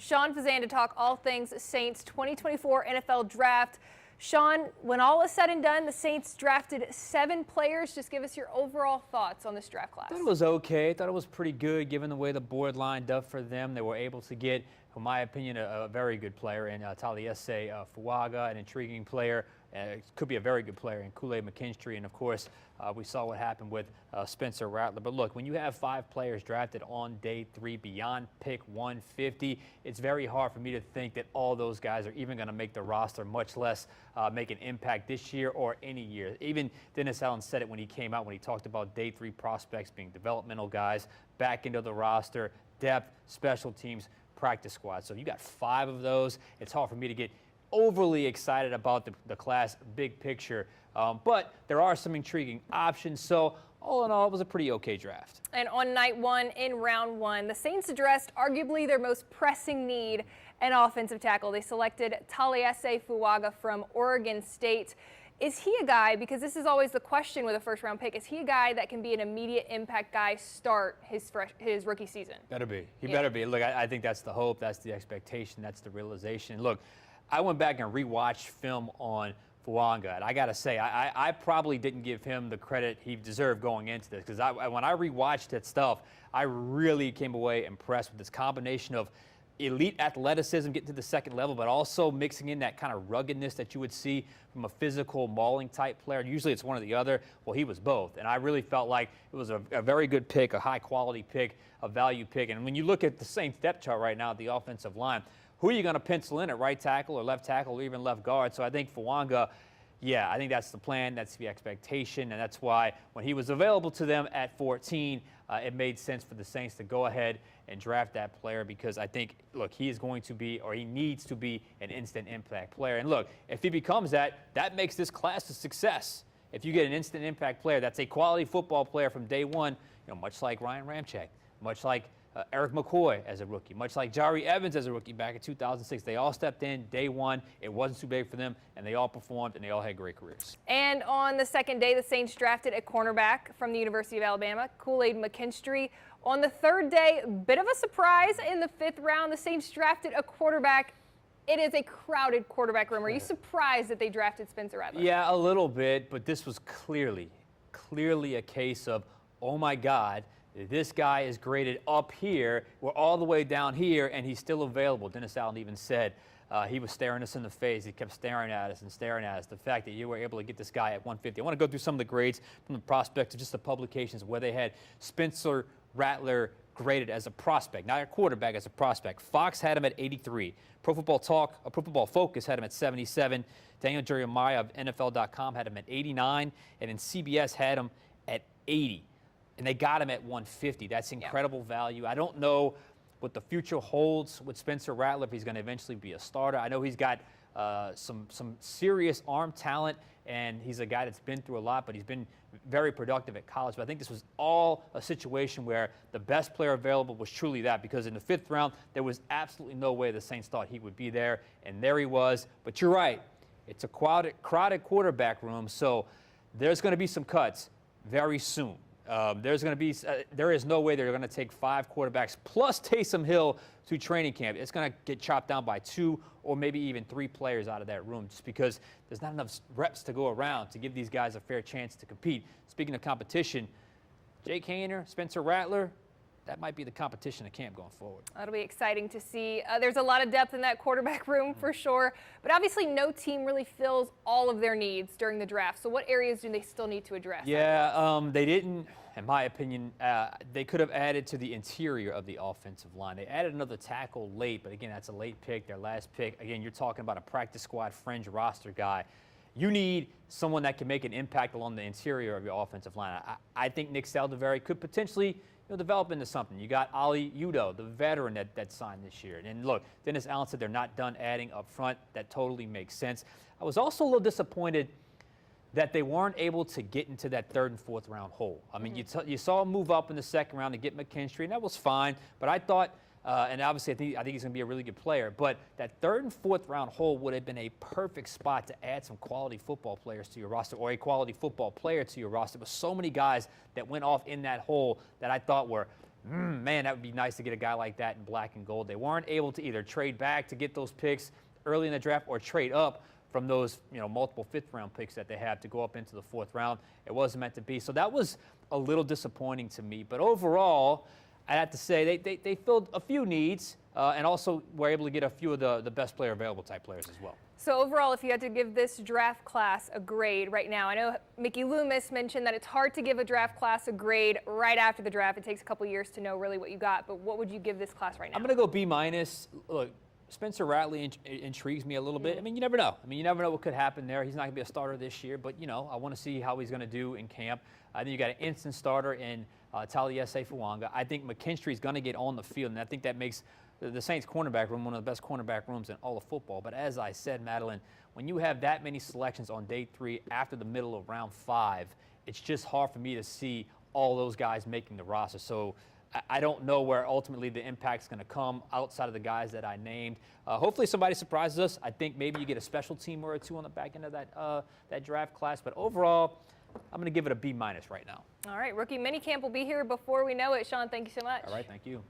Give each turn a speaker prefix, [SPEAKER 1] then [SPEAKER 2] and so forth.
[SPEAKER 1] Sean Fazende to talk all things Saints 2024 NFL Draft. Sean, when all is said and done, the Saints drafted 7 players. Just give us your overall thoughts on this draft class.
[SPEAKER 2] I thought it was okay. I thought it was pretty good given the way the board lined up for them. They were able to get, in my opinion, a very good player in Taliesin Fuaga, an intriguing player. Could be a very good player in Kool-Aid McKinstry. And, of course, we saw what happened with Spencer Rattler. But, look, when you have 5 players drafted on day 3 beyond pick 150, it's very hard for me to think that all those guys are even going to make the roster, much less make an impact this year or any year. Even Dennis Allen said it when he came out, when he talked about day 3 prospects being developmental guys, back into the roster, depth, special teams, practice squad. So you got 5 of those. It's hard for me to get overly excited about the class big picture, but there are some intriguing options. So all in all, it was a pretty okay draft.
[SPEAKER 1] And on night 1 in round 1, the Saints addressed arguably their most pressing need, an offensive tackle. They selected Taliesin Fuaga from Oregon State. Is he a guy, because this is always the question with a first-round pick, is he a guy that can be an immediate impact guy start his rookie season?
[SPEAKER 2] Better be. He better be. Look, I think that's the hope, that's the expectation, that's the realization. Look, I went back and rewatched film on Fuaga, and I got to say, I probably didn't give him the credit he deserved going into this, because when I rewatched that stuff, I really came away impressed with this combination of elite athleticism getting to the second level, but also mixing in that kind of ruggedness that you would see from a physical mauling type player. Usually it's one or the other. Well, he was both, and I really felt like it was a very good pick, a high quality pick, a value pick. And when you look at the Saints depth chart right now at the offensive line, who are you going to pencil in at right tackle or left tackle or even left guard? So I think Fuaga, yeah, I think that's the plan, that's the expectation, and that's why when he was available to them at 14, it made sense for the Saints to go ahead and draft that player, because I think, look, he is going to be, or he needs to be, an instant impact player. And look, if he becomes that, that makes this class a success. If you get an instant impact player that's a quality football player from day one, much like Ryan Ramczyk, much like Eric McCoy as a rookie, much like Jari Evans as a rookie back in 2006. They all stepped in day one. It wasn't too big for them, and they all performed, and they all had great careers.
[SPEAKER 1] And on the second day, the Saints drafted a cornerback from the University of Alabama, Kool-Aid McKinstry. On the third day, bit of a surprise in the 5th round, the Saints drafted a quarterback. It is a crowded quarterback room. Are you surprised that they drafted Spencer Rattler?
[SPEAKER 2] Yeah, a little bit, but this was clearly a case of, oh my God, this guy is graded up here. We're all the way down here, and he's still available. Dennis Allen even said he was staring us in the face. He kept staring at us and staring at us. The fact that you were able to get this guy at 150. I want to go through some of the grades from the prospects of just the publications where they had Spencer Rattler graded as a prospect, not a quarterback, as a prospect. Fox had him at 83. Pro Football Focus had him at 77. Daniel Jeremiah of NFL.com had him at 89. And then CBS had him at 80. And they got him at 150. That's incredible value. I don't know what the future holds with Spencer Rattler, if he's going to eventually be a starter. I know he's got some serious arm talent, and he's a guy that's been through a lot, but he's been very productive at college. But I think this was all a situation where the best player available was truly that, because in the 5th round, there was absolutely no way the Saints thought he would be there, and there he was. But you're right. It's a crowded quarterback room, so there's going to be some cuts very soon. There is no way they're going to take 5 quarterbacks plus Taysom Hill to training camp. It's going to get chopped down by 2 or maybe even 3 players out of that room, just because there's not enough reps to go around to give these guys a fair chance to compete. Speaking of competition, Jake Haener, Spencer Rattler, that might be the competition of camp going forward.
[SPEAKER 1] That'll be exciting to see. There's a lot of depth in that quarterback room for sure, but obviously no team really fills all of their needs during the draft. So what areas do they still need to address?
[SPEAKER 2] Yeah, they didn't, in my opinion. They could have added to the interior of the offensive line. They added another tackle late, but again, that's a late pick, their last pick. Again, you're talking about a practice squad fringe roster guy. You need someone that can make an impact along the interior of your offensive line. I think Nick Saldiveri could potentially develop into something. You got Ali Udoh, the veteran that signed this year. And look, Dennis Allen said they're not done adding up front. That totally makes sense. I was also a little disappointed that they weren't able to get into that 3rd and 4th round hole. I mean, you saw him move up in the 2nd round to get McKinstry, and that was fine. But I thought, and obviously I think he's going to be a really good player, but that 3rd and 4th round hole would have been a perfect spot to add some quality football players to your roster, or a quality football player to your roster. But so many guys that went off in that hole that I thought were Man, that would be nice to get a guy like that in black and gold. They weren't able to either trade back to get those picks early in the draft or trade up from those, multiple fifth-round picks that they had to go up into the fourth round. It wasn't meant to be. So that was a little disappointing to me. But overall, I have to say they filled a few needs and also were able to get a few of the best player available type players as well.
[SPEAKER 1] So overall, if you had to give this draft class a grade right now, I know Mickey Loomis mentioned that it's hard to give a draft class a grade right after the draft. It takes a couple years to know really what you got. But what would you give this class right now?
[SPEAKER 2] I'm going to go B-. Look, Spencer Rattler intrigues me a little bit. I mean, you never know. You never know what could happen there. He's not going to be a starter this year, but, I want to see how he's going to do in camp. I think you got an instant starter in Taliesin Fuanga. I think McKinstry's going to get on the field, and I think that makes the Saints cornerback room one of the best cornerback rooms in all of football. But as I said, Madeline, when you have that many selections on day 3 after the middle of round 5, it's just hard for me to see all those guys making the roster. So I don't know where ultimately the impact's going to come outside of the guys that I named. Hopefully somebody surprises us. I think maybe you get a special teamer or two on the back end of that draft class. But overall, I'm going to give it a B- right now.
[SPEAKER 1] All right, rookie minicamp will be here before we know it. Sean, thank you so much.
[SPEAKER 2] All right, thank you.